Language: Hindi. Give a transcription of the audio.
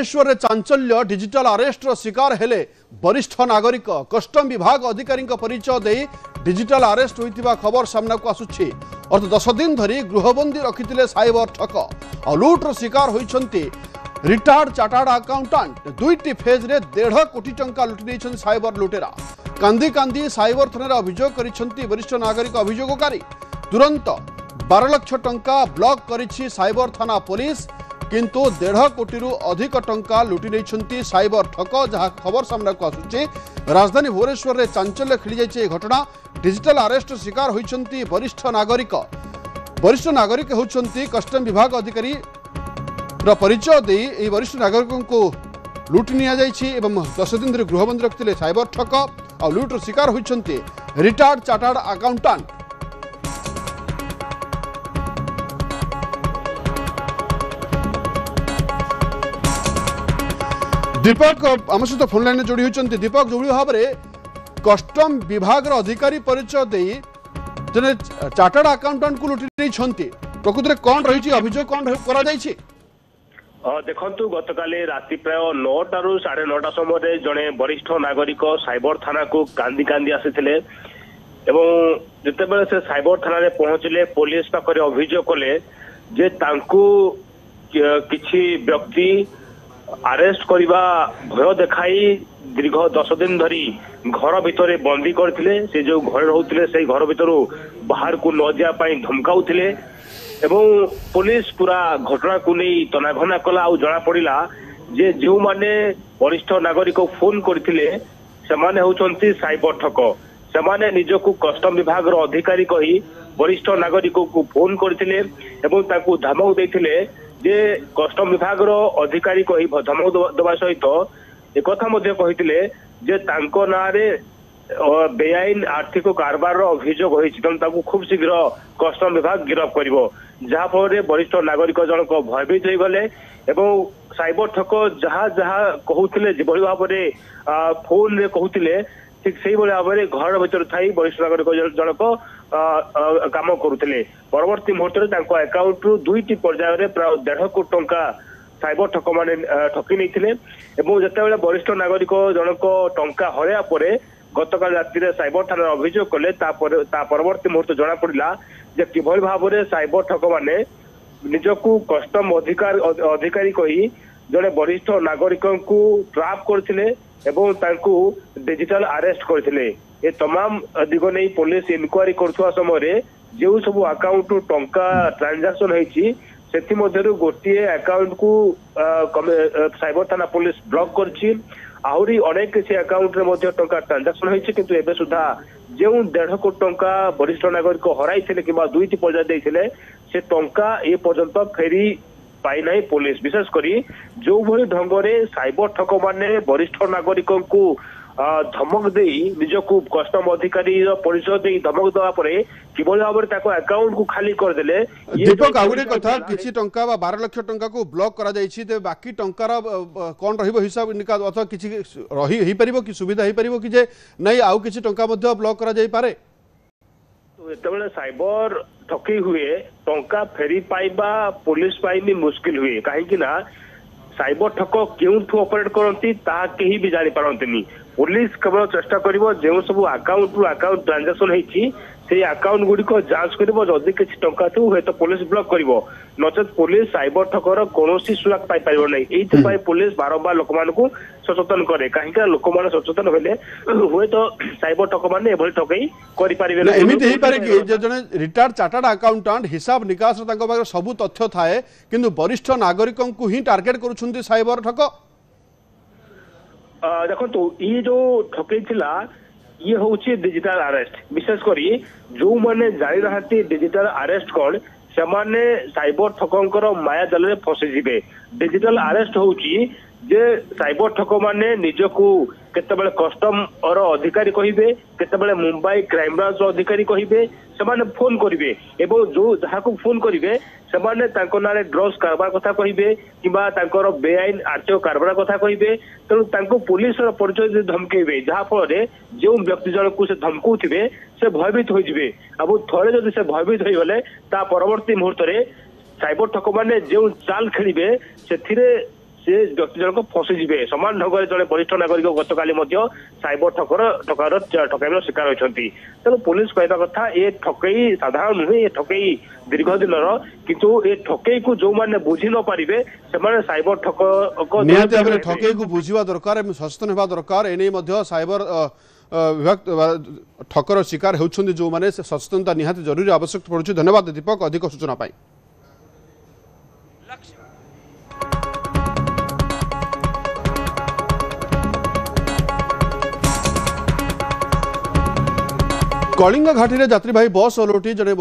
भुवनेश्वर रे चांचल्य डिजिटल अरेस्ट शिकार हेले वरिष्ठ नागरिक कस्टम विभाग अधिकारी परिचय दे डिजिटल अरेस्ट होइतिबा खबर सामना को आसुछि। अर्थ 10 दिन धरी गृहबंदी रखिथिले साइबर ठक और लुट्र शिकार होइछन्ति रिटायर्ड चार्टर्ड अकाउंटेंट। दुईटी फेज रे 1.5 कोटी टंका लुटि नेछन साइबर लुटेरा। कांदी कांदी साइबर थाना अभियोग करिछन्ति वरिष्ठ नागरिक अभियोगकारी। तुरंत 12 लाख टंका ब्लॉक करिछि साइबर थाना पुलिस, किंतु 1.5 कोटी अधिक टंका लुटि नेछन्ति साइबर ठक। जहाँ खबर सामना को आसुछि राजधानी भुवनेश्वर रे चांचल्य खेली जाइछि घटना। डिजिटल अरेस्ट शिकार होइछन्ति वरिष्ठ नागरिक। वरिष्ठ नागरिक होउछन्ति कस्टम विभाग अधिकारी परिचय दे ए वरिष्ठ नागरिकों को लुटि निया जाइछि एवं 10 दिन धरि गृहबंदी रखिथिले साइबर ठक और लुट्र शिकार होइछन्ति रिटायर्ड चार्टर्ड अकाउंटेंट। दीपक आम सहित फोन लाइन जोड़ी होती। दीपक जो भाव में कस्टम विभाग अधिकारी परिचय दे जने चार्टर्ड अकाउंटेंट को लुटि नहीं प्रकृत में कौन रही अभियोग कौन करा जायछि? देखंतु गतकाली राति प्राय 9 ରୁ 9:30 समय जड़े वरिष्ठ नागरिक साइबर थाना को कांदी कांदी आसीथिले एवं जितेबाला से साइबर थाना रे पहुंचले पुलिस पाखरे अभियोग कले जे तांकू किछि व्यक्ति अरेस्ट करवा भय देखाई दीर्घ 10 दिन धरी घर भितर बंदी करथिले। से जो घर रहउथिले से घर भितर बाहर को न जा पाई धमकाउथिले एवं पुलिस पूरा घटना को नहीं तनाघना कला और जना पड़िला जे जो माने वरिष्ठ नागरिक फोन करथिले से माने होचंती साइबर ठक। से माने निजको कस्टम विभाग रो अधिकारी कही वरिष्ठ नागरिक को फोन करथिले एवं ताकू धमक देथिले जे कस्टम विभाग रो अधिकारी कही धमक देवा सहित एक कथा मध्य कहिथिले जे तांको नारे बेआईन आर्थिक कारबार अभियोग होइछि ताकू खूब शीघ्र कस्टम विभाग गिरफ्त करिवो। जहा फल वरिष्ठ नागरिक जनक भयभीत हो गले एवं साइबर ठक जहाँ जहाँ कहूथिले जेभली भाव में फोन रे कहूथिले ठीक से भाव में घर भीतर थी वरिष्ठ नागरिक जनक काम करुले। परवर्ती मुहूर्त में अकाउंट रु 2टी पर्यायर प्राय 1.5 कोटी टंका साइबर ठक मैंने ठकी नहीं जिते वरिष्ठ नागरिक जनक टंका हरया पर गतकाल राति साइबर थाना अभियोग कले परवर्ती मुहूर्त जना पड़ा जे किभली भाव में साइबर ठक माने निजकू कस्टम अधिकारी कही जड़े वरिष्ठ नागरिक को ट्राप करथिले एवं तांकू डिजिटल अरेस्ट करथिले। ए तमाम दिग नहीं पुलिस इनक्वारी करथुवा समय जो सब अकाउंट टंका ट्रांजैक्शन होईछि सेथि मध्यरु गोटिए अकाउंट को साइबर थाना पुलिस ब्लॉक करछि। आहुरी अनेक किसी अकाउंट रे मध्य टंका ट्रांजैक्शन होईछि किंतु एबे सुधा जो 1.5 कोटी टंका वरिष्ठ नागरिक हराइथिले किबा 2टी पर्याय देइथिले से टंका ए पर्यंत फेरी पाई नहीं पुलिस। विशेष करी जो भली ढंग रे साइबर ठक माने वरिष्ठ नागरिक को धमक दे निजको कस्टम अधिकारी परिचय दे धमक देवा परे किभली भाव में अकाउंट को खाली कर देले। दीपक आउरे कथा किछि टंका बा 12 लाख टंका को ब्लॉक करा जायछि ते बाकी टंकार कोन रहिबो हिसाब निकाल अथवा किछि रही ही परिबो कि सुविधा ही परिबो कि जे नहीं आउ किछि टंका मध्ये ब्लॉक करा जाय पारे? तो एतबेले साइबर ठकी हुए टंका फेरी पाइबा पुलिस पाइबी मुश्किल हुए कहीं ना साइबर ठक क्यों ऑपरेट करती ता कहीं भी जानी पारंतनी। पुलिस केवल चेष्टा करिवो जो सब अकाउंट रु अकाउंट ट्रांजैक्शन होईछि से अकाउंट गुडी को जांच करिवो जदि किछि टंका थु हे तो police block करिवो नचेत police cyber Thakkar कोनोसी सुरक्षा पाई पाइबो नै। एथि पाई पुलिस बारंबार लोक मान को सचेतन करे कहीं लोक मान सचेतन होले हुए तो साइबर ठक माने एभली ठकई करि परिबे नै। एमिति हे पारे कि जे जने रिटायर्ड चार्टर्ड अकाउंटेंट हिसाब निकास तांको पाखरे सब तथ्य थाए किंतु वरिष्ठ नागरिकों को ही टार्गेट करूछन्ती साइबर ठक। देखो ये जो ठकई थिला ये होची डिजिटल अरेस्ट। विशेष करी जो माने जानि रहती डिजिटल अरेस्ट कौन से माने साइबर ठकंकर माया जाल रे फसी जिवे। डिजिटल अरेस्ट होची जे साइबर ठक माने निजको केतेबेले कस्टम और अधिकारी कहिबे केतेबेले मुंबई क्राइम ब्रांच अधिकारी कहिबे से माने फोन करिवे एवं जो जहा को फोन करिवे से माने तांको नारे ड्रग्स कारबार कथा कहिबे किबा तांकर बेआईन आर्थिक कारबार कथा कहिबे तेणु तांको पुलिस रो परिचय धमकेबे जहा फल जो व्यक्ति जन को से धमकुथिबे से भयभीत हो जिवे। अब थोड़े जदि से भयभीत हो गले ता परवर्ती मुहूर्त रे साइबर ठक माने जो चाल खेलिबे सेथिरे से व्यक्ति जनक फसीजे समान ढंग से जड़े वरिष्ठ नागरिक गतकाली साइबर ठकाइर शिकार होती तेणु पुलिस कहवा कथा ये ठकई साधारण नुहे ये ठकई दीर्घ दिन किंतु ये ठकई को जो मैंने बुझी न पारे से साइबर ठक निहाती भाव ठकई को बुझा दरकार सचेतन होगा दरकार एने साइबर विभाग ठकर शिकार होती जो मैंने सचेतनता निहाती जरूरी आवश्यक पड़ुछि। धन्यवाद दीपक अधिक सूचना पाई। कलिंग घाटी में यात्रीवाही बस ओलटी जड़े